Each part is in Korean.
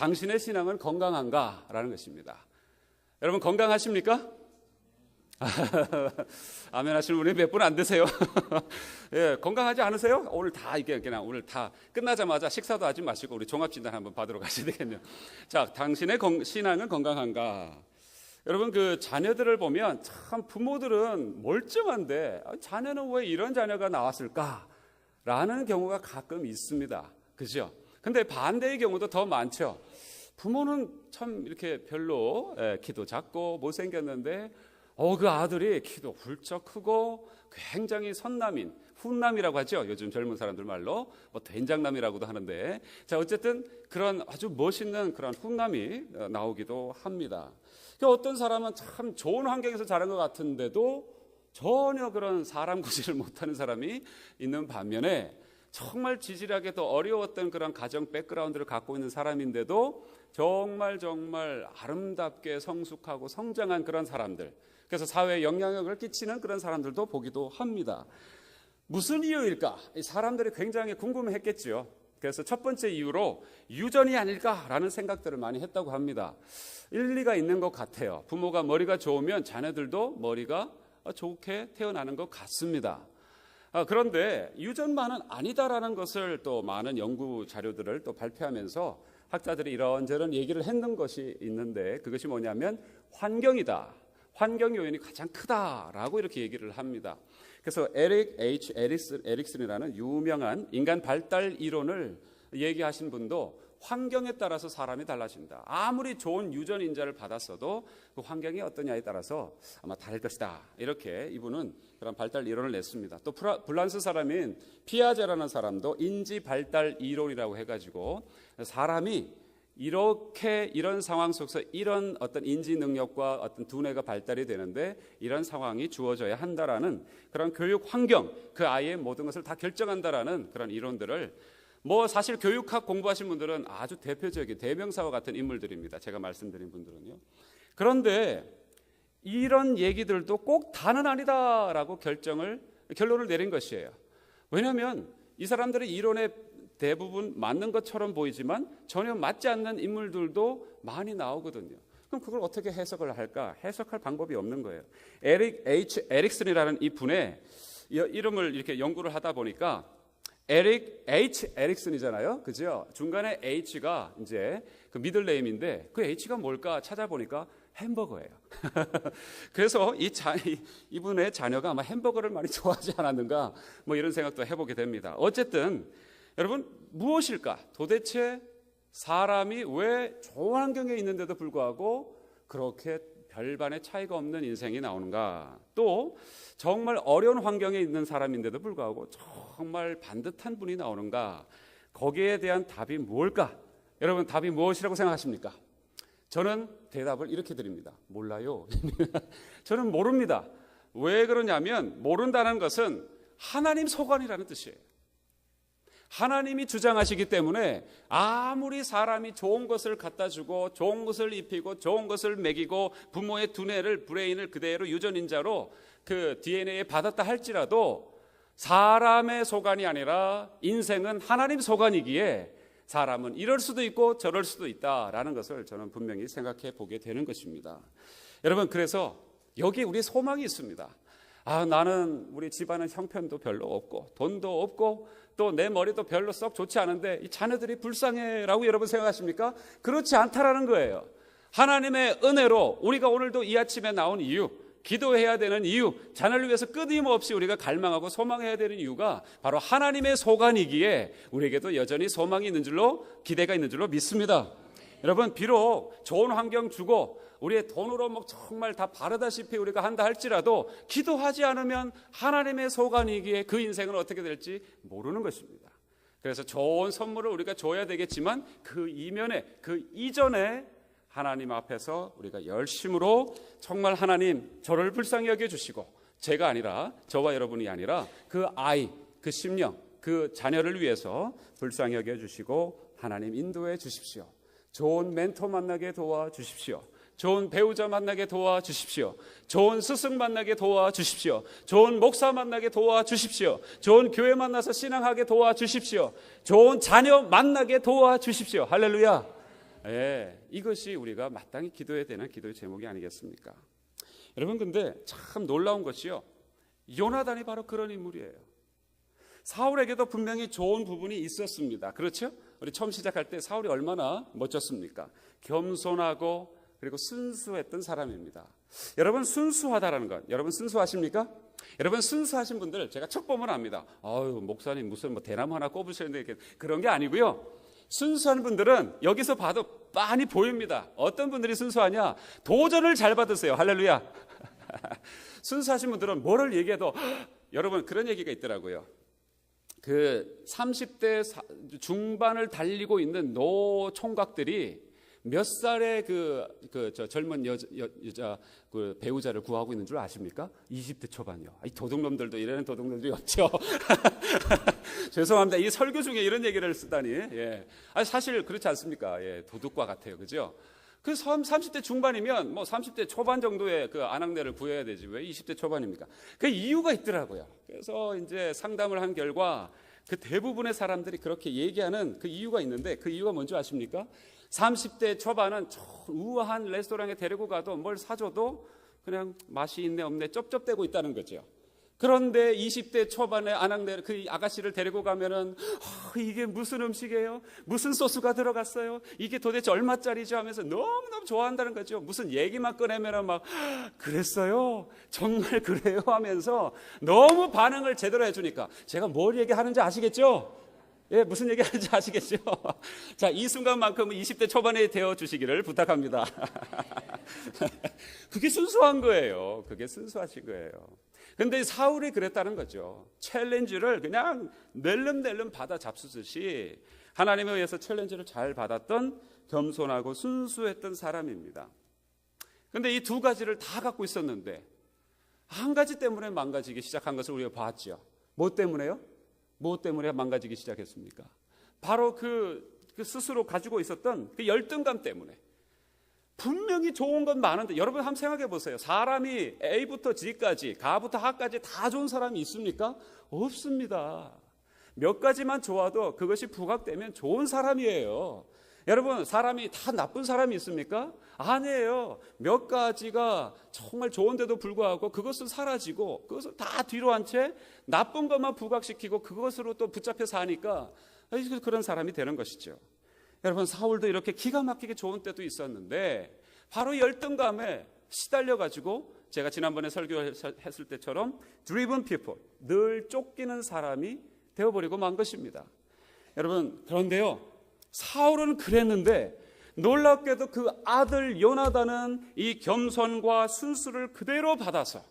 당신의 신앙은 건강한가? 라는 것입니다. 여러분 건강하십니까? 아멘 하시는 분이 몇 분 안 되세요? 예, 건강하지 않으세요? 오늘 다 이게 그냥 오늘 다 끝나자마자 식사도 하지 마시고 우리 종합진단 한번 받으러 가셔야 되겠네요. 자, 당신의 신앙은 건강한가? 여러분 그 자녀들을 보면 참 부모들은 멀쩡한데 자녀는 왜 이런 자녀가 나왔을까라는 경우가 가끔 있습니다. 그죠? 근데 반대의 경우도 더 많죠. 부모는 참 이렇게 별로 키도 작고 못생겼는데 그 아들이 키도 훌쩍 크고 굉장히 선남인 훈남이라고 하죠. 요즘 젊은 사람들 말로 뭐 된장남이라고도 하는데, 자 어쨌든 그런 아주 멋있는 그런 훈남이 나오기도 합니다. 어떤 사람은 참 좋은 환경에서 자란 것 같은데도 전혀 그런 사람 구실을 못하는 사람이 있는 반면에 정말 지질하게도 어려웠던 그런 가정 백그라운드를 갖고 있는 사람인데도 정말 아름답게 성숙하고 성장한 그런 사람들, 그래서 사회에 영향력을 끼치는 그런 사람들도 보기도 합니다. 무슨 이유일까? 사람들이 굉장히 궁금했겠죠. 그래서 첫 번째 이유로 유전이 아닐까라는 생각들을 많이 했다고 합니다. 일리가 있는 것 같아요. 부모가 머리가 좋으면 자녀들도 머리가 좋게 태어나는 것 같습니다. 그런데 유전만은 아니다라는 것을 또 많은 연구 자료들을 또 발표하면서 학자들이 이런저런 얘기를 했는 것이 있는데, 그것이 뭐냐면 환경이다. 환경 요인이 가장 크다라고 이렇게 얘기를 합니다. 그래서 에릭 H. 에릭슨이라는 유명한 인간 발달 이론을 얘기하신 분도 환경에 따라서 사람이 달라진다. 아무리 좋은 유전 인자를 받았어도 그 환경이 어떠냐에 따라서 아마 다를 것이다. 이렇게 이분은 그런 발달 이론을 냈습니다. 또 프랑스 사람인 피아제라는 사람도 인지 발달 이론이라고 해가지고 사람이 이런 상황 속에서 이런 어떤 인지 능력과 어떤 두뇌가 발달이 되는데 이런 상황이 주어져야 한다라는 그런 교육 환경, 그 아이의 모든 것을 다 결정한다라는 그런 이론들을 사실 교육학 공부하신 분들은 아주 대표적인 대명사와 같은 인물들입니다. 제가 말씀드린 분들은요. 그런데 이런 얘기들도 꼭 다는 아니다라고 결론을 내린 것이에요. 왜냐하면 이 사람들의 이론에 대부분 맞는 것처럼 보이지만 전혀 맞지 않는 인물들도 많이 나오거든요. 그럼 그걸 어떻게 해석을 할까? 해석할 방법이 없는 거예요. 에릭 H. 에릭슨이라는 이 분의 이름을 이렇게 연구를 하다 보니까 에릭 H. 에릭슨이잖아요. 그죠? 중간에 H가 이제 그 미들네임인데 그 H가 뭘까 찾아보니까 햄버거예요. 그래서 이분의 자녀가 아마 햄버거를 많이 좋아하지 않았는가 이런 생각도 해보게 됩니다. 어쨌든 여러분 무엇일까? 도대체 사람이 왜 좋은 환경에 있는데도 불구하고 그렇게 별반의 차이가 없는 인생이 나오는가? 또 정말 어려운 환경에 있는 사람인데도 불구하고 정말 반듯한 분이 나오는가? 거기에 대한 답이 뭘까? 여러분 답이 무엇이라고 생각하십니까? 저는 대답을 이렇게 드립니다. 몰라요. 저는 모릅니다. 왜 그러냐면 모른다는 것은 하나님 소관이라는 뜻이에요. 하나님이 주장하시기 때문에 아무리 사람이 좋은 것을 갖다 주고 좋은 것을 입히고 좋은 것을 먹이고 부모의 두뇌를 브레인을 그대로 유전인자로 그 DNA에 받았다 할지라도 사람의 소관이 아니라 인생은 하나님 소관이기에 사람은 이럴 수도 있고 저럴 수도 있다라는 것을 저는 분명히 생각해 보게 되는 것입니다. 여러분 그래서 여기 우리 소망이 있습니다. 나는 우리 집안은 형편도 별로 없고 돈도 없고 또 내 머리도 별로 썩 좋지 않은데 이 자녀들이 불쌍해라고 여러분 생각하십니까? 그렇지 않다라는 거예요. 하나님의 은혜로 우리가 오늘도 이 아침에 나온 이유, 기도해야 되는 이유, 자녀를 위해서 끊임없이 우리가 갈망하고 소망해야 되는 이유가 바로 하나님의 소관이기에 우리에게도 여전히 소망이 있는 줄로, 기대가 있는 줄로 믿습니다. 여러분 비록 좋은 환경 주고 우리의 돈으로 정말 다 바르다시피 우리가 한다 할지라도 기도하지 않으면 하나님의 소관이기에 그 인생은 어떻게 될지 모르는 것입니다. 그래서 좋은 선물을 우리가 줘야 되겠지만 그 이면에, 그 이전에 하나님 앞에서 우리가 열심으로 정말 하나님 저를 불쌍히 여겨주시고 제가 아니라 저와 여러분이 아니라 그 아이, 그 심령, 그 자녀를 위해서 불쌍히 여겨주시고 하나님 인도해 주십시오. 좋은 멘토 만나게 도와주십시오. 좋은 배우자 만나게 도와주십시오. 좋은 스승 만나게 도와주십시오. 좋은 목사 만나게 도와주십시오. 좋은 교회 만나서 신앙하게 도와주십시오. 좋은 자녀 만나게 도와주십시오. 할렐루야. 이것이 우리가 마땅히 기도해야 되는 기도의 제목이 아니겠습니까? 여러분, 근데 참 놀라운 것이요, 요나단이 바로 그런 인물이에요. 사울에게도 분명히 좋은 부분이 있었습니다. 그렇죠? 우리 처음 시작할 때 사울이 얼마나 멋졌습니까? 겸손하고 그리고 순수했던 사람입니다. 여러분, 순수하다라는 것, 여러분 순수하십니까? 여러분, 순수하신 분들 제가 척 보면 압니다. 아유, 목사님 무슨 대나무 하나 꼽으시는데, 그런 게 아니고요. 순수한 분들은 여기서 봐도 빤히 보입니다. 어떤 분들이 순수하냐? 도전을 잘 받으세요. 할렐루야. 순수하신 분들은 뭐를 얘기해도 여러분, 그런 얘기가 있더라고요. 그 30대 중반을 달리고 있는 노총각들이 몇 살의 젊은 여자 그 배우자를 구하고 있는 줄 아십니까? 20대 초반이요. 이 도둑놈들도 이러는 도둑놈들이 없죠. 죄송합니다. 이 설교 중에 이런 얘기를 쓰다니. 사실 그렇지 않습니까? 도둑과 같아요. 그죠? 그 30대 중반이면 30대 초반 정도의 그 아낙네를 구해야 되지 왜 20대 초반입니까? 그 이유가 있더라고요. 그래서 이제 상담을 한 결과 그 대부분의 사람들이 그렇게 얘기하는 그 이유가 있는데, 그 이유가 뭔지 아십니까? 30대 초반은 우아한 레스토랑에 데리고 가도 뭘 사줘도 그냥 맛이 있네 없네 쩝쩝대고 있다는 거죠. 그런데 20대 초반에 아낙네 그 아가씨를 데리고 가면은 이게 무슨 음식이에요? 무슨 소스가 들어갔어요? 이게 도대체 얼마짜리죠? 하면서 너무너무 좋아한다는 거죠. 무슨 얘기만 꺼내면은 막 그랬어요? 정말 그래요? 하면서 너무 반응을 제대로 해주니까 제가 뭘 얘기하는지 아시겠죠? 무슨 얘기하는지 아시겠죠? 자, 이 순간만큼은 20대 초반에 되어주시기를 부탁합니다. 그게 순수한 거예요. 그게 순수하신 거예요. 근데 사울이 그랬다는 거죠. 챌린지를 그냥 낼름낼름 받아 잡수듯이 하나님에 의해서 챌린지를 잘 받았던 겸손하고 순수했던 사람입니다. 근데 이 두 가지를 다 갖고 있었는데 한 가지 때문에 망가지기 시작한 것을 우리가 봤죠. 뭐 때문에요? 뭐 때문에 망가지기 시작했습니까? 바로 그 스스로 가지고 있었던 그 열등감 때문에. 분명히 좋은 건 많은데, 여러분 한번 생각해 보세요. 사람이 A부터 G까지, 가부터 하까지 다 좋은 사람이 있습니까? 없습니다. 몇 가지만 좋아도 그것이 부각되면 좋은 사람이에요. 여러분, 사람이 다 나쁜 사람이 있습니까? 아니에요. 몇 가지가 정말 좋은데도 불구하고 그것은 사라지고 그것을 다 뒤로 한 채 나쁜 것만 부각시키고 그것으로 또 붙잡혀 사니까 그런 사람이 되는 것이죠. 여러분, 사울도 이렇게 기가 막히게 좋은 때도 있었는데 바로 열등감에 시달려가지고 제가 지난번에 설교했을 때처럼 driven people, 늘 쫓기는 사람이 되어버리고 만 것입니다. 여러분, 그런데요, 사울은 그랬는데 놀랍게도 그 아들 요나단은 이 겸손과 순수를 그대로 받아서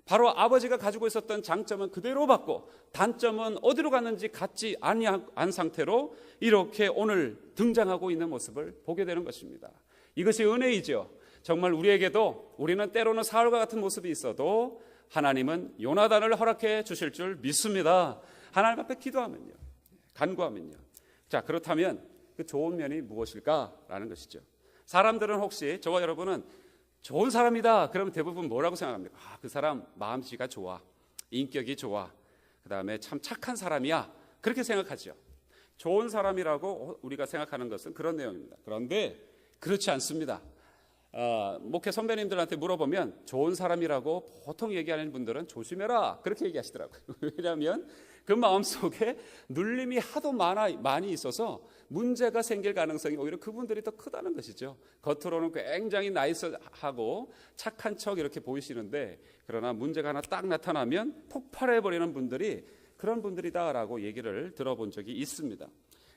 바로 아버지가 가지고 있었던 장점은 그대로 받고 단점은 어디로 갔는지 갖지 아니한 상태로 이렇게 오늘 등장하고 있는 모습을 보게 되는 것입니다. 이것이 은혜이죠. 정말 우리에게도 우리는 때로는 사울과 같은 모습이 있어도 하나님은 요나단을 허락해 주실 줄 믿습니다. 하나님 앞에 기도하면요, 간구하면요. 자, 그렇다면 그 좋은 면이 무엇일까라는 것이죠. 사람들은 혹시 저와 여러분은 좋은 사람이다 그러면 대부분 뭐라고 생각합니까? 그 사람 마음씨가 좋아, 인격이 좋아, 그 다음에 참 착한 사람이야, 그렇게 생각하죠. 좋은 사람이라고 우리가 생각하는 것은 그런 내용입니다. 그런데 그렇지 않습니다. 목회 선배님들한테 물어보면 좋은 사람이라고 보통 얘기하는 분들은 조심해라 그렇게 얘기하시더라고요. 왜냐하면 그 마음속에 눌림이 하도 많이 있어서 문제가 생길 가능성이 오히려 그분들이 더 크다는 것이죠. 겉으로는 굉장히 나이스하고 착한 척 이렇게 보이시는데 그러나 문제가 하나 딱 나타나면 폭발해버리는 분들이 그런 분들이다라고 얘기를 들어본 적이 있습니다.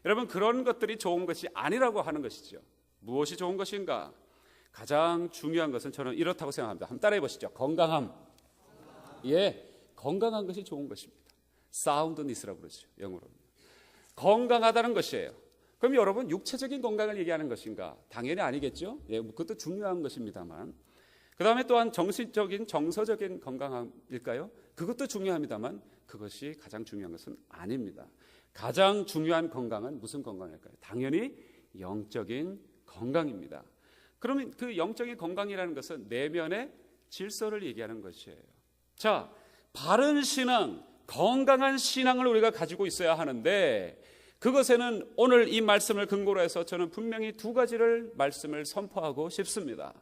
여러분, 그런 것들이 좋은 것이 아니라고 하는 것이죠. 무엇이 좋은 것인가? 가장 중요한 것은 저는 이렇다고 생각합니다. 한번 따라해 보시죠. 건강함. 건강한 것이 좋은 것입니다. 사운드니스라고 그러죠, 영어로. 건강하다는 것이에요. 그럼 여러분, 육체적인 건강을 얘기하는 것인가? 당연히 아니겠죠. 그것도 중요한 것입니다만, 그 다음에 또한 정신적인, 정서적인 건강함일까요? 그것도 중요합니다만 그것이 가장 중요한 것은 아닙니다. 가장 중요한 건강은 무슨 건강일까요? 당연히 영적인 건강입니다. 그러면 그 영적인 건강이라는 것은 내면의 질서를 얘기하는 것이에요. 자, 바른 신앙, 건강한 신앙을 우리가 가지고 있어야 하는데 그것에는 오늘 이 말씀을 근거로 해서 저는 분명히 두 가지를 말씀을 선포하고 싶습니다.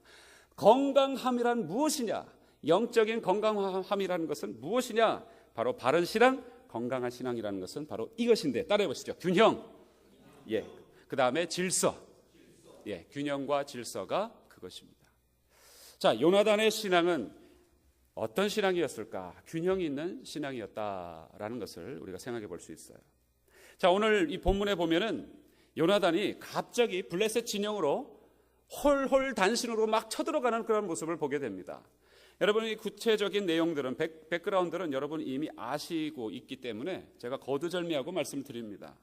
건강함이란 무엇이냐? 영적인 건강함이라는 것은 무엇이냐? 바로 바른 신앙, 건강한 신앙이라는 것은 바로 이것인데, 따라해 보시죠. 균형, 그 다음에 질서, 균형과 질서가 그것입니다. 자, 요나단의 신앙은 어떤 신앙이었을까? 균형이 있는 신앙이었다라는 것을 우리가 생각해 볼 수 있어요. 자, 오늘 이 본문에 보면은 요나단이 갑자기 블레셋 진영으로 홀홀 단신으로 막 쳐들어가는 그런 모습을 보게 됩니다. 여러분이 구체적인 내용들은 백그라운드는 여러분 이미 아시고 있기 때문에 제가 거두절미하고 말씀드립니다.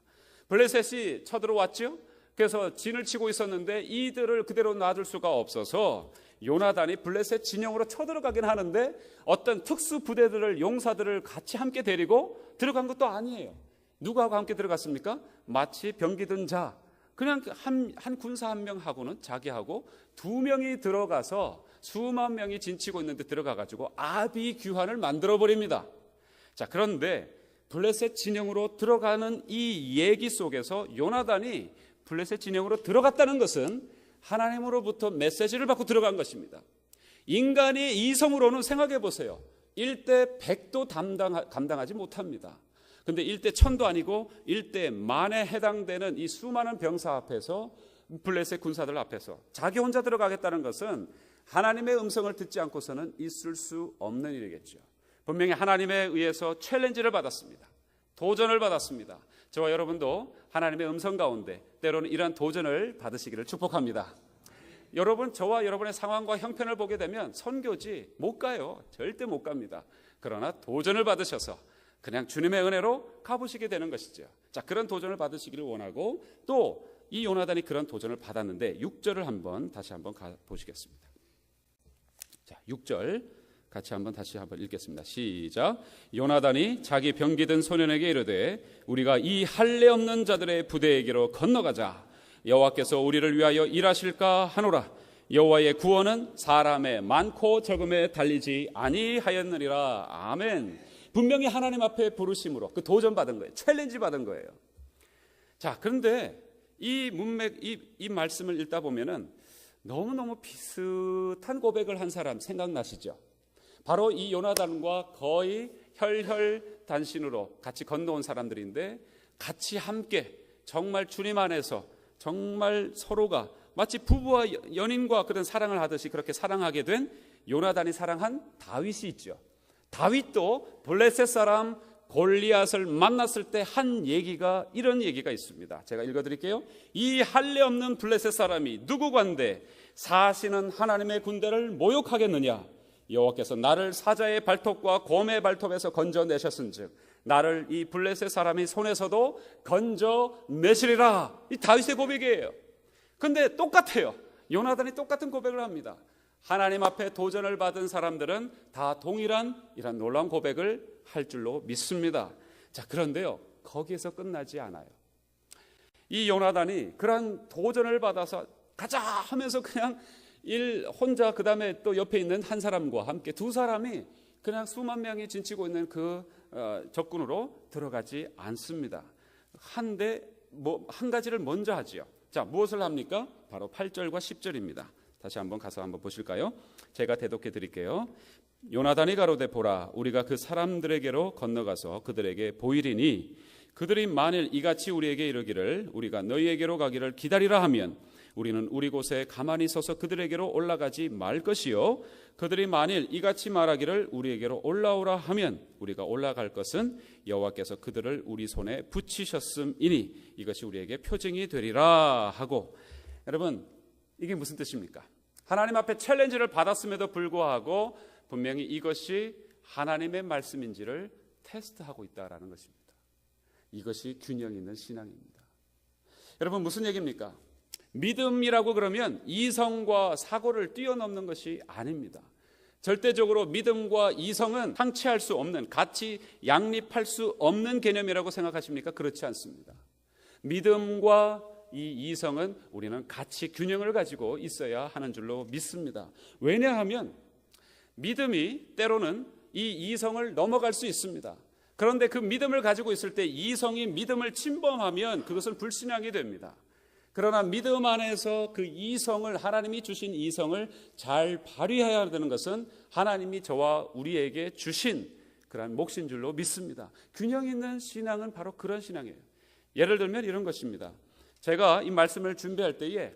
블레셋이 쳐들어왔죠. 그래서 진을 치고 있었는데 이들을 그대로 놔둘 수가 없어서 요나단이 블레셋 진영으로 쳐들어가긴 하는데 어떤 특수 부대들을, 용사들을 같이 함께 데리고 들어간 것도 아니에요. 누구하고 함께 들어갔습니까? 마치 병기든 자, 그냥 한 군사 한 명하고는 자기하고 두 명이 들어가서 수만 명이 진치고 있는데 들어가가지고 아비규환을 만들어버립니다. 자, 그런데 블레셋 진영으로 들어가는 이 얘기 속에서 요나단이 블레셋 진영으로 들어갔다는 것은 하나님으로부터 메시지를 받고 들어간 것입니다. 인간의 이성으로는 생각해 보세요. 1대 100도 감당하지 못합니다. 근데 1대 1000도 아니고 1대 만에 해당되는 이 수많은 병사 앞에서, 블레셋 군사들 앞에서 자기 혼자 들어가겠다는 것은 하나님의 음성을 듣지 않고서는 있을 수 없는 일이겠죠. 분명히 하나님에 의해서 챌린지를 받았습니다. 도전을 받았습니다. 저와 여러분도 하나님의 음성 가운데 때로는 이러한 도전을 받으시기를 축복합니다. 여러분, 저와 여러분의 상황과 형편을 보게 되면 선교지 못 가요. 절대 못 갑니다. 그러나 도전을 받으셔서 그냥 주님의 은혜로 가보시게 되는 것이죠. 자, 그런 도전을 받으시기를 원하고, 또 이 요나단이 그런 도전을 받았는데 6절을 다시 한번 보시겠습니다. 자, 6절 같이 다시 한번 읽겠습니다. 시작. 요나단이 자기 병기든 소년에게 이르되 우리가 이 할례 없는 자들의 부대에게로 건너가자. 여호와께서 우리를 위하여 일하실까 하노라. 여호와의 구원은 사람의 많고 적음에 달리지 아니하였느니라. 아멘. 분명히 하나님 앞에 부르심으로 그 도전 받은 거예요. 챌린지 받은 거예요. 자, 그런데 이 문맥, 이 말씀을 읽다 보면은 너무너무 비슷한 고백을 한 사람 생각나시죠? 바로 이 요나단과 거의 혈혈단신으로 같이 건너온 사람들인데, 같이 함께 정말 주님 안에서 정말 서로가 마치 부부와 연인과 그런 사랑을 하듯이 그렇게 사랑하게 된 요나단이 사랑한 다윗이 있죠. 다윗도 블레셋 사람 골리앗을 만났을 때 한 얘기가, 이런 얘기가 있습니다. 제가 읽어드릴게요. 이 할례 없는 블레셋 사람이 누구관데 사시는 하나님의 군대를 모욕하겠느냐? 여호와께서 나를 사자의 발톱과 곰의 발톱에서 건져내셨은즉 나를 이 블레셋 사람이 손에서도 건져내시리라. 이 다윗의 고백이에요. 근데 똑같아요. 요나단이 똑같은 고백을 합니다. 하나님 앞에 도전을 받은 사람들은 다 동일한 이런 놀라운 고백을 할 줄로 믿습니다. 자, 그런데요, 거기에서 끝나지 않아요. 이 요나단이 그런 도전을 받아서 가자 하면서 그냥 혼자, 그 다음에 또 옆에 있는 한 사람과 함께 두 사람이 그냥 수만 명이 진치고 있는 그 적군으로 들어가지 않습니다. 한 가지를 먼저 하지요. 자, 무엇을 합니까? 바로 8절과 10절입니다. 다시 한번 가서 한번 보실까요? 제가 대독해 드릴게요. 요나단이 가로되 보라, 우리가 그 사람들에게로 건너가서 그들에게 보이리니 그들이 만일 이같이 우리에게 이르기를 우리가 너희에게로 가기를 기다리라 하면 우리는 우리 곳에 가만히 서서 그들에게로 올라가지 말 것이요, 그들이 만일 이같이 말하기를 우리에게로 올라오라 하면 우리가 올라갈 것은 여호와께서 그들을 우리 손에 붙이셨음이니 이것이 우리에게 표징이 되리라 하고. 여러분, 이게 무슨 뜻입니까? 하나님 앞에 챌린지를 받았음에도 불구하고 분명히 이것이 하나님의 말씀인지를 테스트하고 있다라는 것입니다. 이것이 균형 있는 신앙입니다. 여러분, 무슨 얘기입니까? 믿음이라고 그러면 이성과 사고를 뛰어넘는 것이 아닙니다. 절대적으로 믿음과 이성은 상치할 수 없는, 같이 양립할 수 없는 개념이라고 생각하십니까? 그렇지 않습니다. 믿음과 이 이성은 우리는 같이 균형을 가지고 있어야 하는 줄로 믿습니다. 왜냐하면 믿음이 때로는 이 이성을 넘어갈 수 있습니다. 그런데 그 믿음을 가지고 있을 때 이성이 믿음을 침범하면 그것은 불신앙이 됩니다. 그러나 믿음 안에서 그 이성을, 하나님이 주신 이성을 잘 발휘해야 되는 것은 하나님이 저와 우리에게 주신 그러한 몫인 줄로 믿습니다. 균형 있는 신앙은 바로 그런 신앙이에요. 예를 들면 이런 것입니다. 제가 이 말씀을 준비할 때에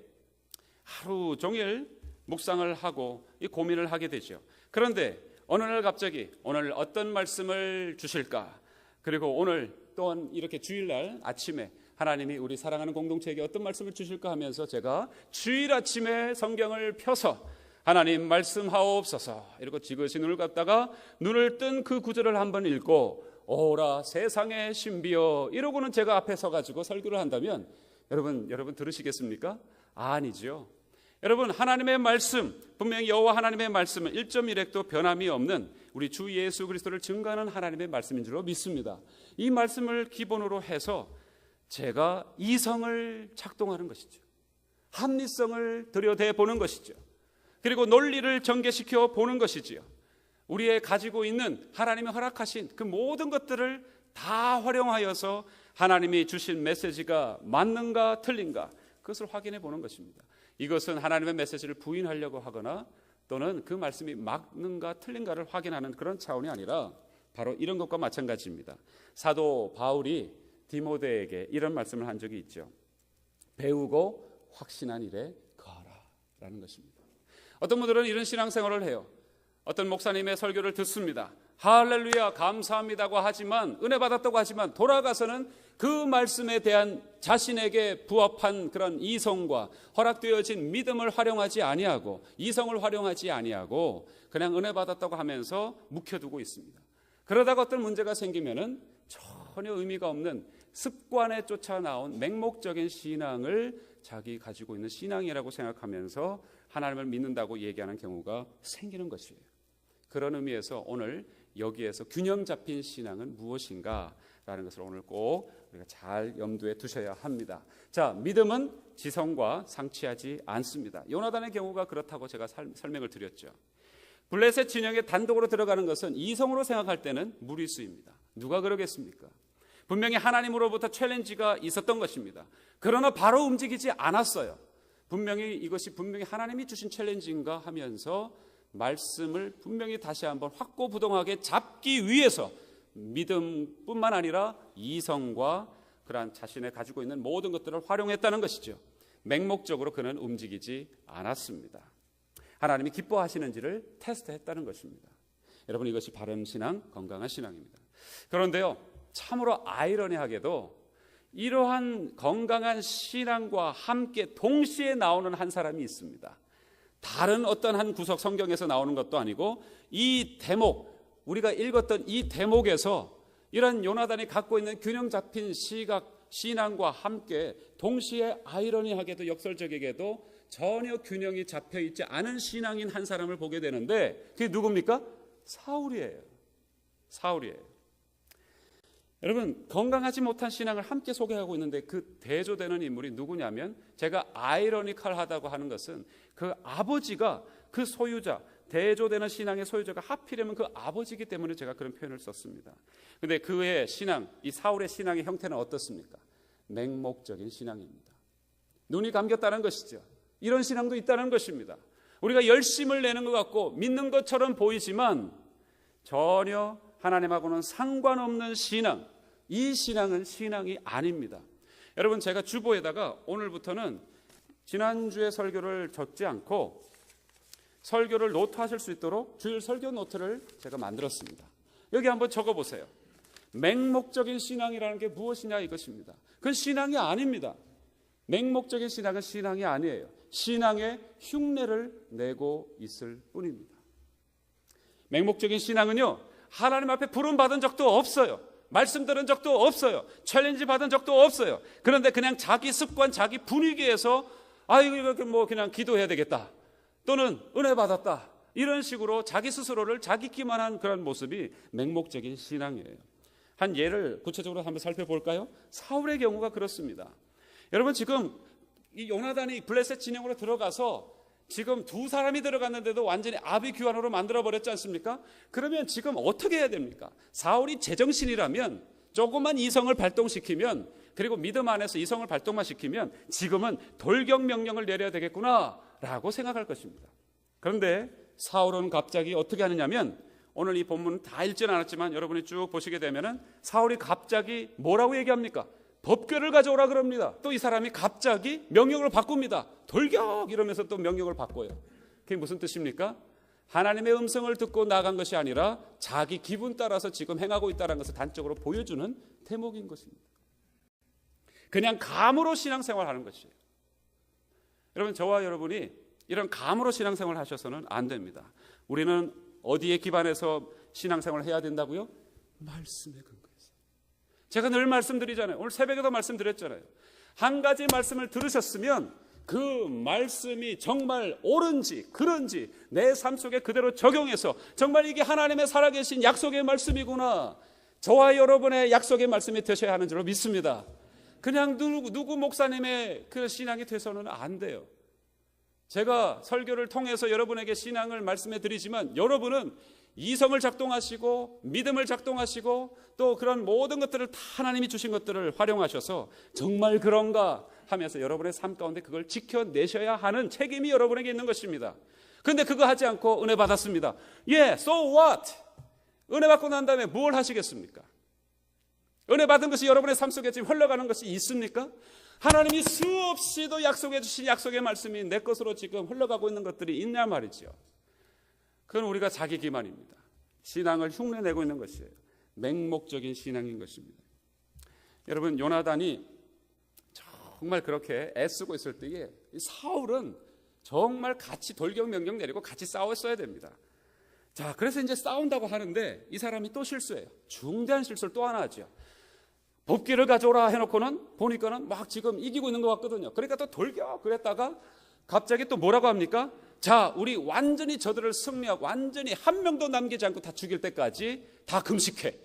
하루 종일 묵상을 하고 이 고민을 하게 되죠. 그런데 어느 날 갑자기 오늘 어떤 말씀을 주실까? 그리고 오늘 또한 이렇게 주일날 아침에 하나님이 우리 사랑하는 공동체에게 어떤 말씀을 주실까 하면서 제가 주일 아침에 성경을 펴서 하나님 말씀하옵소서 이러고 지그시 눈을 감다가 눈을 뜬 그 구절을 한번 읽고 오라 세상의 신비여 이러고는 제가 앞에 서가지고 설교를 한다면 여러분 들으시겠습니까? 아니죠. 여러분 하나님의 말씀, 분명히 여호와 하나님의 말씀은 1.1획도 변함이 없는 우리 주 예수 그리스도를 증거하는 하나님의 말씀인 줄로 믿습니다. 이 말씀을 기본으로 해서 제가 이성을 작동하는 것이죠. 합리성을 들여다보는 것이죠. 그리고 논리를 전개시켜 보는 것이지요. 우리의 가지고 있는 하나님이 허락하신 그 모든 것들을 다 활용하여서 하나님이 주신 메시지가 맞는가 틀린가 그것을 확인해 보는 것입니다. 이것은 하나님의 메시지를 부인하려고 하거나 또는 그 말씀이 맞는가 틀린가를 확인하는 그런 차원이 아니라 바로 이런 것과 마찬가지입니다. 사도 바울이 디모데에게 이런 말씀을 한 적이 있죠. 배우고 확신한 일에 거하라 라는 것입니다. 어떤 분들은 이런 신앙생활을 해요. 어떤 목사님의 설교를 듣습니다. 할렐루야 감사합니다고 하지만 은혜 받았다고 하지만 돌아가서는 그 말씀에 대한 자신에게 부합한 그런 이성과 허락되어진 믿음을 활용하지 아니하고 이성을 활용하지 아니하고 그냥 은혜 받았다고 하면서 묵혀두고 있습니다. 그러다가 어떤 문제가 생기면은 전혀 의미가 없는 습관에 쫓아 나온 맹목적인 신앙을 자기 가지고 있는 신앙이라고 생각하면서 하나님을 믿는다고 얘기하는 경우가 생기는 것이에요. 그런 의미에서 오늘 여기에서 균형 잡힌 신앙은 무엇인가라는 것을 오늘 꼭 우리가 잘 염두에 두셔야 합니다. 자, 믿음은 지성과 상치하지 않습니다. 요나단의 경우가 그렇다고 제가 설명을 드렸죠. 블레셋 진영에 단독으로 들어가는 것은 이성으로 생각할 때는 무리수입니다. 누가 그러겠습니까? 분명히 하나님으로부터 챌린지가 있었던 것입니다. 그러나 바로 움직이지 않았어요. 이것이 분명히 하나님이 주신 챌린지인가 하면서 말씀을 분명히 다시 한번 확고부동하게 잡기 위해서 믿음뿐만 아니라 이성과 그러한 자신의 가지고 있는 모든 것들을 활용했다는 것이죠. 맹목적으로 그는 움직이지 않았습니다. 하나님이 기뻐하시는지를 테스트했다는 것입니다. 여러분 이것이 바른 신앙, 건강한 신앙입니다. 그런데요, 참으로 아이러니하게도 이러한 건강한 신앙과 함께 동시에 나오는 한 사람이 있습니다. 다른 어떤 한 구석 성경에서 나오는 것도 아니고 이 대목, 우리가 읽었던 이 대목에서 이런 요나단이 갖고 있는 균형 잡힌 시각, 신앙과 함께 동시에 아이러니하게도 역설적이게도 전혀 균형이 잡혀있지 않은 신앙인 한 사람을 보게 되는데 그게 누굽니까? 사울이에요. 여러분 건강하지 못한 신앙을 함께 소개하고 있는데 그 대조되는 인물이 누구냐면 제가 아이러니컬하다고 하는 것은 그 아버지가 그 소유자 대조되는 신앙의 소유자가 하필이면 그 아버지이기 때문에 제가 그런 표현을 썼습니다. 그런데 그의 신앙, 이 사울의 신앙의 형태는 어떻습니까? 맹목적인 신앙입니다. 눈이 감겼다는 것이죠. 이런 신앙도 있다는 것입니다. 우리가 열심을 내는 것 같고 믿는 것처럼 보이지만 전혀 하나님하고는 상관없는 신앙, 이 신앙은 신앙이 아닙니다. 여러분 제가 주보에다가 오늘부터는 지난주에 설교를 적지 않고 설교를 노트하실 수 있도록 주일 설교 노트를 제가 만들었습니다. 여기 한번 적어보세요. 맹목적인 신앙이라는 게 무엇이냐 이것입니다. 그건 신앙이 아닙니다. 맹목적인 신앙은 신앙이 아니에요. 신앙의 흉내를 내고 있을 뿐입니다. 맹목적인 신앙은요, 하나님 앞에 부름 받은 적도 없어요. 말씀 들은 적도 없어요. 챌린지 받은 적도 없어요. 그런데 그냥 자기 습관, 자기 분위기에서 이거 뭐 그냥 기도해야 되겠다. 또는 은혜 받았다. 이런 식으로 자기 스스로를 자기기만 한 그런 모습이 맹목적인 신앙이에요. 한 예를 구체적으로 한번 살펴볼까요? 사울의 경우가 그렇습니다. 여러분 지금 이 요나단이 블레셋 진영으로 들어가서 지금 두 사람이 들어갔는데도 완전히 아비규환으로 만들어버렸지 않습니까? 그러면 지금 어떻게 해야 됩니까? 사울이 제정신이라면 조금만 이성을 발동시키면, 그리고 믿음 안에서 이성을 발동만 시키면 지금은 돌격 명령을 내려야 되겠구나라고 생각할 것입니다. 그런데 사울은 갑자기 어떻게 하느냐면, 오늘 이 본문은 다 읽지는 않았지만 여러분이 쭉 보시게 되면은 사울이 갑자기 뭐라고 얘기합니까? 법궤를 가져오라 그럽니다. 또 이 사람이 갑자기 명령을 바꿉니다. 돌격 이러면서 또 명령을 바꿔요. 그게 무슨 뜻입니까? 하나님의 음성을 듣고 나간 것이 아니라 자기 기분 따라서 지금 행하고 있다는 것을 단적으로 보여주는 대목인 것입니다. 그냥 감으로 신앙생활 하는 것이에요. 여러분, 저와 여러분이 이런 감으로 신앙생활 하셔서는 안 됩니다. 우리는 어디에 기반해서 신앙생활을 해야 된다고요? 말씀에 근거해서. 제가 늘 말씀드리잖아요. 오늘 새벽에도 말씀드렸잖아요. 한 가지 말씀을 들으셨으면 그 말씀이 정말 옳은지 그런지 내 삶 속에 그대로 적용해서 정말 이게 하나님의 살아계신 약속의 말씀이구나, 저와 여러분의 약속의 말씀이 되셔야 하는 줄로 믿습니다. 그냥 누구 목사님의 그 신앙이 돼서는 안 돼요. 제가 설교를 통해서 여러분에게 신앙을 말씀해 드리지만 여러분은 이성을 작동하시고 믿음을 작동하시고 또 그런 모든 것들을 다 하나님이 주신 것들을 활용하셔서 정말 그런가 하면서 여러분의 삶 가운데 그걸 지켜내셔야 하는 책임이 여러분에게 있는 것입니다. 그런데 그거 하지 않고 은혜 받았습니다. so what? 은혜 받고 난 다음에 뭘 하시겠습니까? 은혜 받은 것이 여러분의 삶 속에 지금 흘러가는 것이 있습니까? 하나님이 수없이도 약속해 주신 약속의 말씀이 내 것으로 지금 흘러가고 있는 것들이 있냐 말이죠. 그건 우리가 자기 기만입니다. 신앙을 흉내내고 있는 것이에요. 맹목적인 신앙인 것입니다. 여러분, 요나단이 정말 그렇게 애쓰고 있을 때에 사울은 정말 같이 돌격 명령 내리고 같이 싸웠어야 됩니다. 자, 그래서 이제 싸운다고 하는데 이 사람이 또 실수해요. 중대한 실수를 또 하나 하죠. 법궤를 가져오라 해놓고는 보니까는 막 지금 이기고 있는 것 같거든요. 그러니까 또 돌격 그랬다가 갑자기 또 뭐라고 합니까? 자, 우리 완전히 저들을 승리하고 완전히 한 명도 남기지 않고 다 죽일 때까지 다 금식해.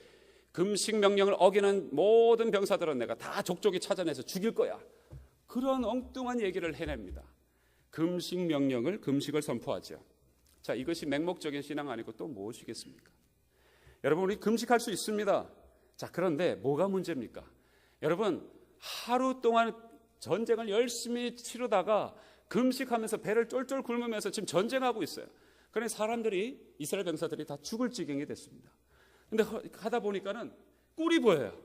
금식 명령을 어기는 모든 병사들은 내가 다 족족이 찾아내서 죽일 거야. 그런 엉뚱한 얘기를 해냅니다. 금식을 선포하죠. 자, 이것이 맹목적인 신앙 아니고 또 무엇이겠습니까? 여러분, 우리 금식할 수 있습니다. 자, 그런데 뭐가 문제입니까? 여러분, 하루 동안 전쟁을 열심히 치르다가 금식하면서 배를 쫄쫄 굶으면서 지금 전쟁하고 있어요. 그러니 사람들이, 이스라엘 병사들이 다 죽을 지경이 됐습니다. 근데 하다 보니까는 꿀이 보여요.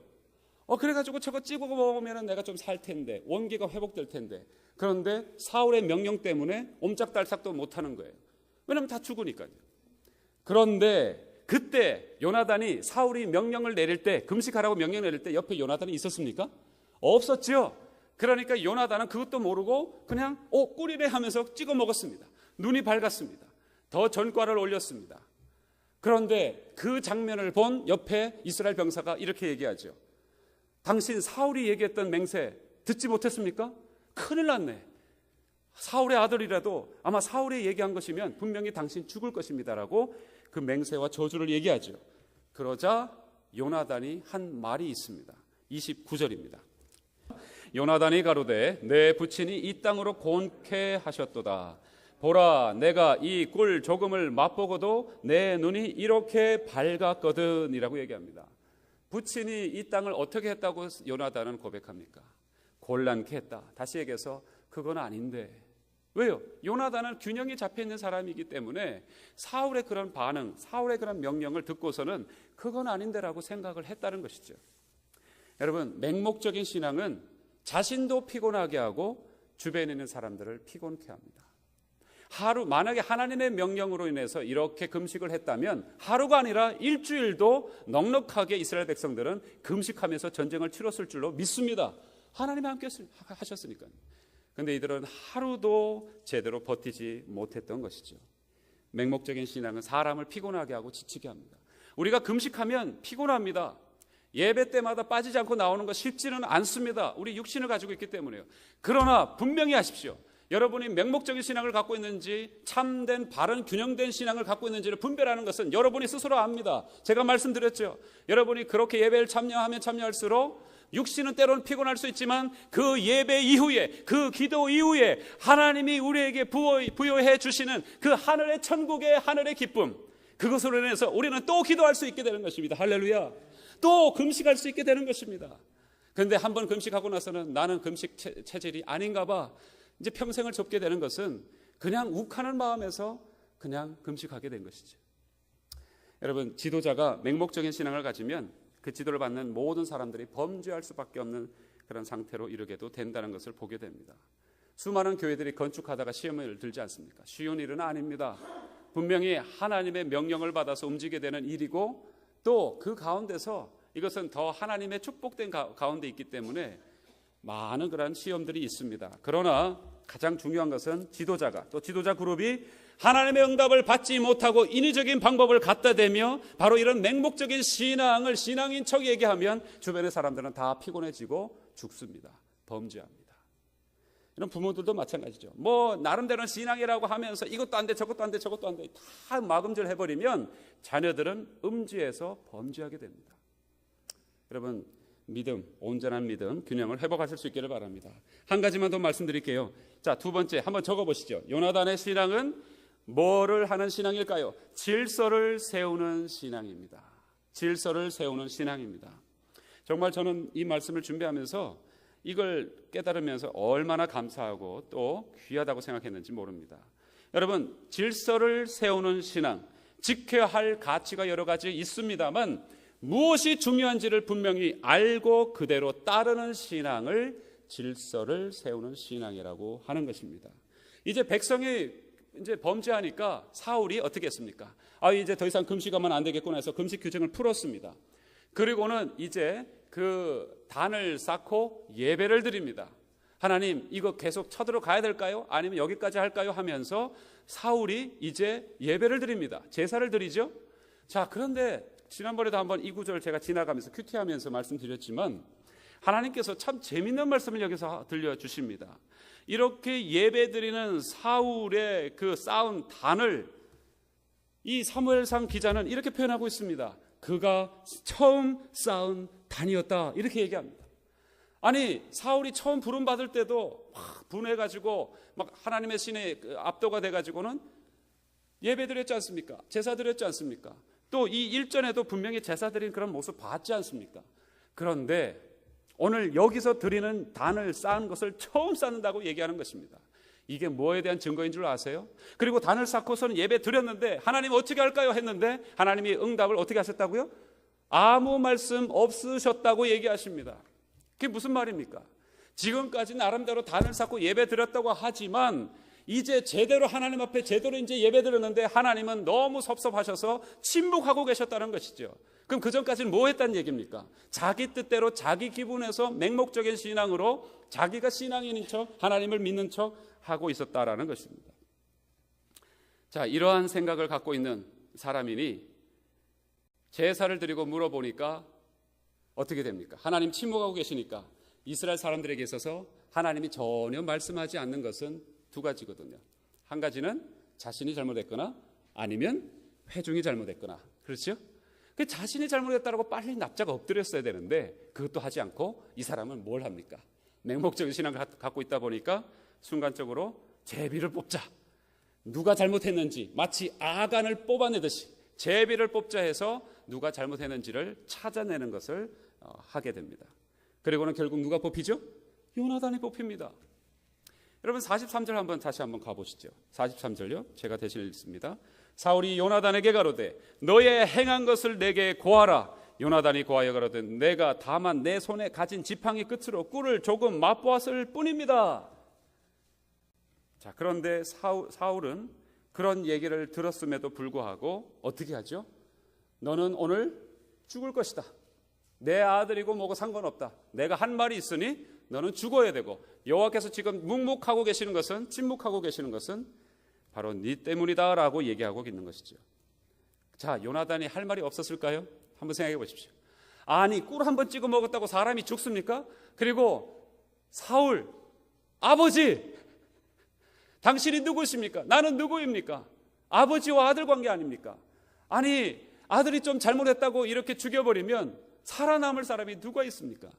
그래가지고 저거 찍어 먹으면 내가 좀 살 텐데, 원기가 회복될 텐데. 그런데 사울의 명령 때문에 옴짝달싹도 못하는 거예요. 왜냐하면 다 죽으니까요. 그런데 그때 요나단이 사울이 명령을 내릴 때, 금식하라고 명령 내릴 때 옆에 요나단이 있었습니까? 없었죠. 그러니까 요나단은 그것도 모르고 그냥 꿀이래 하면서 찍어 먹었습니다. 눈이 밝았습니다. 더 전과를 올렸습니다. 그런데 그 장면을 본 옆에 이스라엘 병사가 이렇게 얘기하죠. 당신 사울이 얘기했던 맹세 듣지 못했습니까? 큰일 났네. 사울의 아들이라도 아마 사울이 얘기한 것이면 분명히 당신 죽을 것입니다라고 그 맹세와 저주를 얘기하죠. 그러자 요나단이 한 말이 있습니다. 29절입니다. 요나단이 가로되 내 부친이 이 땅으로 곤케 하셨도다. 보라, 내가 이 꿀 조금을 맛보고도 내 눈이 이렇게 밝았거든 이라고 얘기합니다. 부친이 이 땅을 어떻게 했다고 요나단은 고백합니까? 곤란케 했다. 다시 얘기해서 그건 아닌데. 왜요? 요나단은 균형이 잡혀있는 사람이기 때문에 사울의 그런 반응, 사울의 그런 명령을 듣고서는 그건 아닌데라고 생각을 했다는 것이죠. 여러분, 맹목적인 신앙은 자신도 피곤하게 하고 주변에 있는 사람들을 피곤케 합니다. 만약에 하나님의 명령으로 인해서 이렇게 금식을 했다면 하루가 아니라 일주일도 넉넉하게 이스라엘 백성들은 금식하면서 전쟁을 치렀을 줄로 믿습니다. 하나님이 함께 하셨으니까요. 그런데 이들은 하루도 제대로 버티지 못했던 것이죠. 맹목적인 신앙은 사람을 피곤하게 하고 지치게 합니다. 우리가 금식하면 피곤합니다. 예배 때마다 빠지지 않고 나오는 거 쉽지는 않습니다. 우리 육신을 가지고 있기 때문에요. 그러나 분명히 하십시오. 여러분이 맹목적인 신앙을 갖고 있는지 참된 바른 균형된 신앙을 갖고 있는지를 분별하는 것은 여러분이 스스로 압니다. 제가 말씀드렸죠. 여러분이 그렇게 예배를 참여하면 참여할수록 육신은 때로는 피곤할 수 있지만 그 예배 이후에, 그 기도 이후에 하나님이 우리에게 부여해 주시는 그 하늘의 천국의 하늘의 기쁨, 그것으로 인해서 우리는 또 기도할 수 있게 되는 것입니다. 할렐루야. 또 금식할 수 있게 되는 것입니다. 그런데 한번 금식하고 나서는 나는 금식 체질이 아닌가 봐, 이제 평생을 접게 되는 것은 그냥 욱하는 마음에서 그냥 금식하게 된 것이죠. 여러분, 지도자가 맹목적인 신앙을 가지면 그 지도를 받는 모든 사람들이 범죄할 수밖에 없는 그런 상태로 이르게도 된다는 것을 보게 됩니다. 수많은 교회들이 건축하다가 시험을 들지 않습니까? 쉬운 일은 아닙니다. 분명히 하나님의 명령을 받아서 움직이게 되는 일이고, 또 그 가운데서 이것은 더 하나님의 축복된 가운데 있기 때문에 많은 그런 시험들이 있습니다. 그러나 가장 중요한 것은 지도자가, 또 지도자 그룹이 하나님의 응답을 받지 못하고 인위적인 방법을 갖다 대며 바로 이런 맹목적인 신앙을 신앙인 척 얘기하면 주변의 사람들은 다 피곤해지고 죽습니다. 범죄합니다. 이런 부모들도 마찬가지죠. 뭐 나름대로는 신앙이라고 하면서 이것도 안 돼, 저것도 안 돼, 저것도 안 돼, 다 마금질 해버리면 자녀들은 음지에서 범죄하게 됩니다. 여러분, 믿음, 온전한 믿음, 균형을 회복하실 수 있기를 바랍니다. 한 가지만 더 말씀드릴게요. 자, 두 번째 한번 적어보시죠. 요나단의 신앙은 뭐를 하는 신앙일까요? 질서를 세우는 신앙입니다. 질서를 세우는 신앙입니다. 정말 저는 이 말씀을 준비하면서 이걸 깨달으면서 얼마나 감사하고 또 귀하다고 생각했는지 모릅니다. 여러분, 질서를 세우는 신앙, 지켜야 할 가치가 여러 가지 있습니다만 무엇이 중요한지를 분명히 알고 그대로 따르는 신앙을 질서를 세우는 신앙이라고 하는 것입니다. 이제 백성이 이제 범죄하니까 사울이 어떻게 했습니까? 이제 더 이상 금식하면 안 되겠구나 해서 금식 규정을 풀었습니다. 그리고는 이제 그 단을 쌓고 예배를 드립니다. 하나님, 이거 계속 쳐들어가야 될까요? 아니면 여기까지 할까요? 하면서 사울이 이제 예배를 드립니다. 제사를 드리죠. 자, 그런데 지난번에도 한번 이 구절을 제가 지나가면서 큐티하면서 말씀드렸지만 하나님께서 참 재밌는 말씀을 여기서 들려주십니다. 이렇게 예배드리는 사울의 그 쌓은 단을 이 사무엘상 기자는 이렇게 표현하고 있습니다. 그가 처음 쌓은 단이었다, 이렇게 얘기합니다. 아니, 사울이 처음 부름 받을 때도 막 분해가지고 막 하나님의 신에 압도가 돼가지고는 예배 드렸지 않습니까? 제사 드렸지 않습니까? 또 이 일전에도 분명히 제사 드린 그런 모습 봤지 않습니까? 그런데 오늘 여기서 드리는 단을 쌓은 것을 처음 쌓는다고 얘기하는 것입니다. 이게 뭐에 대한 증거인 줄 아세요? 그리고 단을 쌓고서는 예배 드렸는데 하나님 어떻게 할까요? 했는데 하나님이 응답을 어떻게 하셨다고요? 아무 말씀 없으셨다고 얘기하십니다. 그게 무슨 말입니까? 지금까지 나름대로 단을 쌓고 예배 드렸다고 하지만 이제 제대로 하나님 앞에 제대로 이제 예배 드렸는데 하나님은 너무 섭섭하셔서 침묵하고 계셨다는 것이죠. 그럼 그 전까지는 뭐 했다는 얘기입니까? 자기 뜻대로 자기 기분에서 맹목적인 신앙으로 자기가 신앙인인 척, 하나님을 믿는 척 하고 있었다라는 것입니다. 자, 이러한 생각을 갖고 있는 사람이니 제사를 드리고 물어보니까 어떻게 됩니까? 하나님 침묵하고 계시니까 이스라엘 사람들에게 있어서 하나님이 전혀 말씀하지 않는 것은 두 가지거든요. 한 가지는 자신이 잘못했거나 아니면 회중이 잘못했거나, 그렇죠? 그 자신이 잘못했다고 빨리 납작 엎드렸어야 되는데 그것도 하지 않고 이 사람은 뭘 합니까? 맹목적인 신앙을 갖고 있다 보니까 순간적으로 제비를 뽑자, 누가 잘못했는지 마치 아간을 뽑아내듯이 제비를 뽑자 해서 누가 잘못했는지를 찾아내는 것을 하게 됩니다. 그리고는 결국 누가 뽑히죠? 요나단이 뽑힙니다. 여러분 43절 다시 한번 가보시죠. 43절요. 제가 대신 읽습니다. 사울이 요나단에게 가로되 너의 행한 것을 내게 고하라. 요나단이 고하여 가로되 내가 다만 내 손에 가진 지팡이 끝으로 꿀을 조금 맛보았을 뿐입니다. 자, 그런데 사울은 그런 얘기를 들었음에도 불구하고 어떻게 하죠? 너는 오늘 죽을 것이다. 내 아들이고 뭐고 상관없다. 내가 한 말이 있으니 너는 죽어야 되고, 여호와께서 지금 묵묵하고 계시는 것은, 침묵하고 계시는 것은 바로 네 때문이다라고 얘기하고 있는 것이죠. 자, 요나단이 할 말이 없었을까요? 한번 생각해 보십시오. 아니, 꿀 한 번 찍어 먹었다고 사람이 죽습니까? 그리고 사울, 아버지, 당신이 누구십니까? 나는 누구입니까? 아버지와 아들 관계 아닙니까? 아니, 아들이 좀 잘못했다고 이렇게 죽여버리면 살아남을 사람이 누가 있습니까?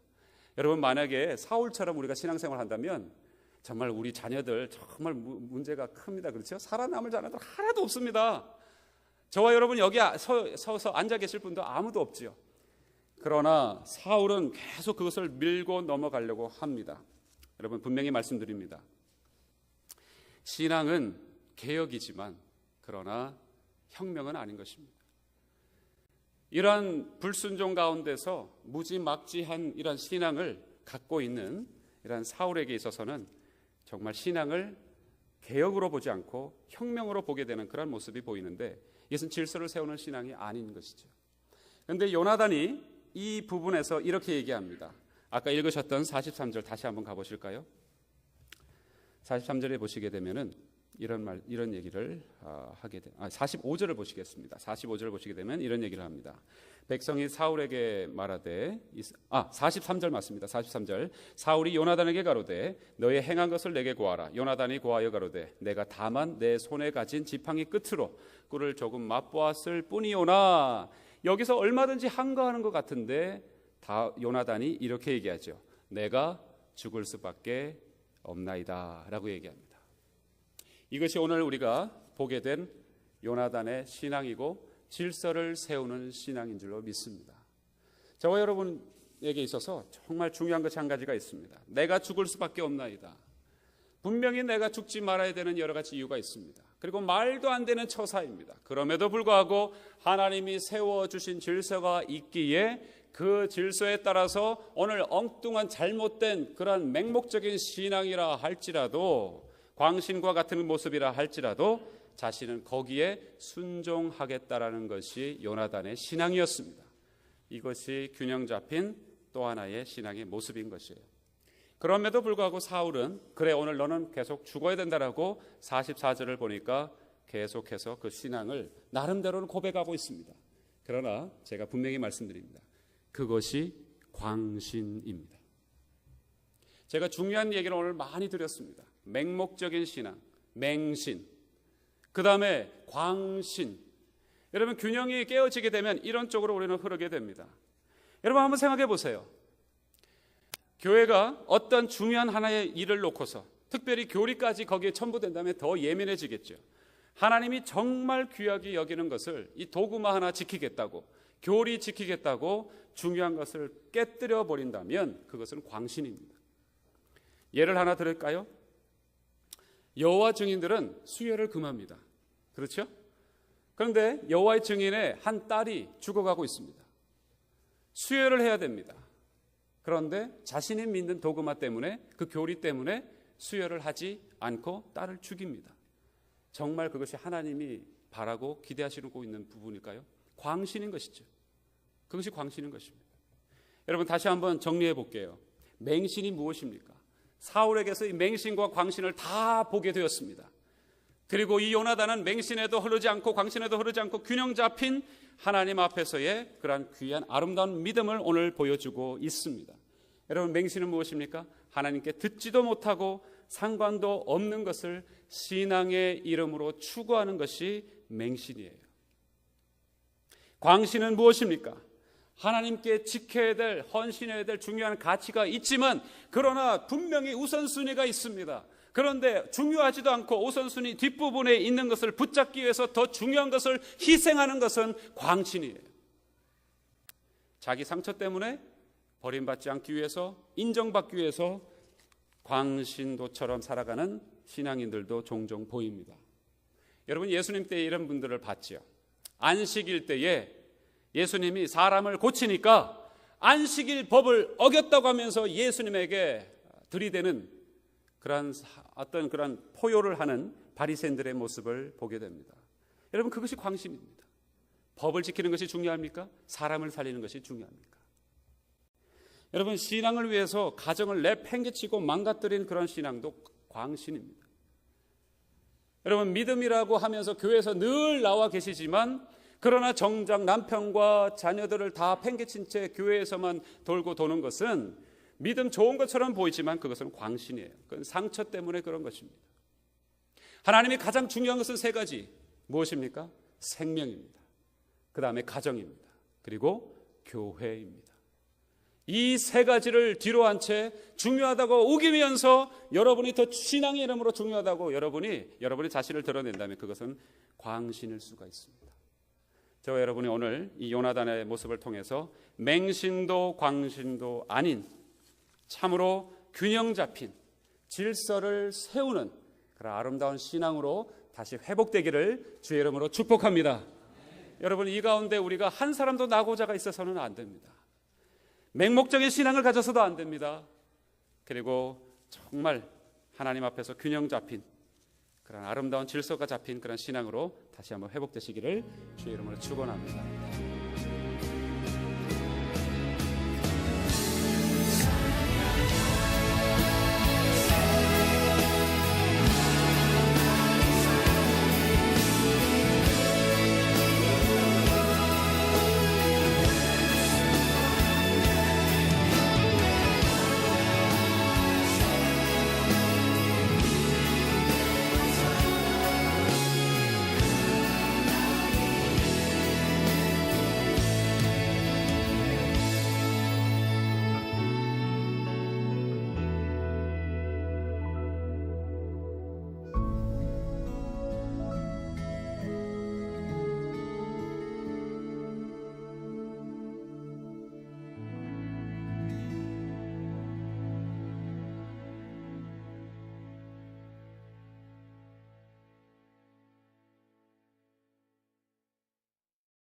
여러분, 만약에 사울처럼 우리가 신앙생활을 한다면 정말 우리 자녀들 정말 문제가 큽니다. 그렇죠? 살아남을 자녀들 하나도 없습니다. 저와 여러분 여기 서서 앉아 계실 분도 아무도 없지요. 그러나 사울은 계속 그것을 밀고 넘어가려고 합니다. 여러분, 분명히 말씀드립니다. 신앙은 개혁이지만 그러나 혁명은 아닌 것입니다. 이러한 불순종 가운데서 무지막지한 이러한 신앙을 갖고 있는 이러한 사울에게 있어서는 정말 신앙을 개혁으로 보지 않고 혁명으로 보게 되는 그런 모습이 보이는데, 이것은 질서를 세우는 신앙이 아닌 것이죠. 그런데 요나단이 이 부분에서 이렇게 얘기합니다. 아까 읽으셨던 43절 다시 한번 가보실까요? 43절에 보시게 되면은 이런 얘기를 하게 돼. 45절을 보시겠습니다. 45절을 보시게 되면 이런 얘기를 합니다. 백성이 사울에게 말하되 43절 맞습니다. 43절. 사울이 요나단에게 가로되 너의 행한 것을 내게 고하라. 요나단이 고하여 가로되 내가 다만 내 손에 가진 지팡이 끝으로 꿀을 조금 맛보았을 뿐이오나. 여기서 얼마든지 한가하는 것 같은데 요나단이 이렇게 얘기하죠. 내가 죽을 수밖에 없나이다 라고 얘기합니다. 이것이 오늘 우리가 보게 된 요나단의 신앙이고 질서를 세우는 신앙인 줄로 믿습니다. 저와 여러분에게 있어서 정말 중요한 것이 한 가지가 있습니다. 내가 죽을 수밖에 없나이다. 분명히 내가 죽지 말아야 되는 여러 가지 이유가 있습니다. 그리고 말도 안 되는 처사입니다. 그럼에도 불구하고 하나님이 세워주신 질서가 있기에 그 질서에 따라서 오늘 엉뚱한 잘못된 그런 맹목적인 신앙이라 할지라도, 광신과 같은 모습이라 할지라도 자신은 거기에 순종하겠다라는 것이 요나단의 신앙이었습니다. 이것이 균형 잡힌 또 하나의 신앙의 모습인 것이에요. 그럼에도 불구하고 사울은 그래 오늘 너는 계속 죽어야 된다라고 44절을 보니까 계속해서 그 신앙을 나름대로는 고백하고 있습니다. 그러나 제가 분명히 말씀드립니다. 그것이 광신입니다. 제가 중요한 얘기를 오늘 많이 드렸습니다. 맹목적인 신앙, 맹신, 그 다음에 광신. 여러분, 균형이 깨어지게 되면 이런 쪽으로 우리는 흐르게 됩니다. 여러분, 한번 생각해 보세요. 교회가 어떤 중요한 하나의 일을 놓고서 특별히 교리까지 거기에 첨부된다면 더 예민해지겠죠. 하나님이 정말 귀하게 여기는 것을 이 도구마 하나 지키겠다고, 교리 지키겠다고 중요한 것을 깨뜨려 버린다면 그것은 광신입니다. 예를 하나 들을까요? 여호와 증인들은 수혈을 금합니다. 그렇죠? 그런데 여호와의 증인의 한 딸이 죽어가고 있습니다. 수혈을 해야 됩니다. 그런데 자신이 믿는 도그마 때문에, 그 교리 때문에 수혈을 하지 않고 딸을 죽입니다. 정말 그것이 하나님이 바라고 기대하시고 있는 부분일까요? 광신인 것이죠. 그것이 광신인 것입니다. 여러분, 다시 한번 정리해 볼게요. 맹신이 무엇입니까? 사울에게서 이 맹신과 광신을 다 보게 되었습니다. 그리고 이 요나단은 맹신에도 흐르지 않고 광신에도 흐르지 않고 균형 잡힌 하나님 앞에서의 그러한 귀한 아름다운 믿음을 오늘 보여주고 있습니다. 여러분, 맹신은 무엇입니까? 하나님께 듣지도 못하고 상관도 없는 것을 신앙의 이름으로 추구하는 것이 맹신이에요. 광신은 무엇입니까? 하나님께 지켜야 될, 헌신해야 될 중요한 가치가 있지만 그러나 분명히 우선순위가 있습니다. 그런데 중요하지도 않고 우선순위 뒷부분에 있는 것을 붙잡기 위해서 더 중요한 것을 희생하는 것은 광신이에요. 자기 상처 때문에 버림받지 않기 위해서, 인정받기 위해서 광신도처럼 살아가는 신앙인들도 종종 보입니다. 여러분, 예수님 때 이런 분들을 봤지요. 안식일 때에 예수님이 사람을 고치니까 안식일 법을 어겼다고 하면서 예수님에게 들이대는 그런 어떤 그런 포효를 하는 바리새인들의 모습을 보게 됩니다. 여러분, 그것이 광신입니다. 법을 지키는 것이 중요합니까? 사람을 살리는 것이 중요합니까? 여러분, 신앙을 위해서 가정을 내팽개치고 망가뜨린 그런 신앙도 광신입니다. 여러분, 믿음이라고 하면서 교회에서 늘 나와 계시지만 그러나 정작 남편과 자녀들을 다 팽개친 채 교회에서만 돌고 도는 것은 믿음 좋은 것처럼 보이지만 그것은 광신이에요. 그건 상처 때문에 그런 것입니다. 하나님이 가장 중요한 것은 세 가지. 무엇입니까? 생명입니다. 그 다음에 가정입니다. 그리고 교회입니다. 이 세 가지를 뒤로 한 채 중요하다고 우기면서 여러분이 더 신앙의 이름으로 중요하다고 여러분이 자신을 드러낸다면 그것은 광신일 수가 있습니다. 저와 여러분이 오늘 이 요나단의 모습을 통해서 맹신도 광신도 아닌 참으로 균형 잡힌 질서를 세우는 그런 아름다운 신앙으로 다시 회복되기를 주의 이름으로 축복합니다. 여러분, 이 가운데 우리가 한 사람도 나고자가 있어서는 안 됩니다. 맹목적인 신앙을 가져서도 안 됩니다. 그리고 정말 하나님 앞에서 균형 잡힌 그런 아름다운 질서가 잡힌 그런 신앙으로 다시 한번 회복되시기를 주의 이름으로 축원합니다.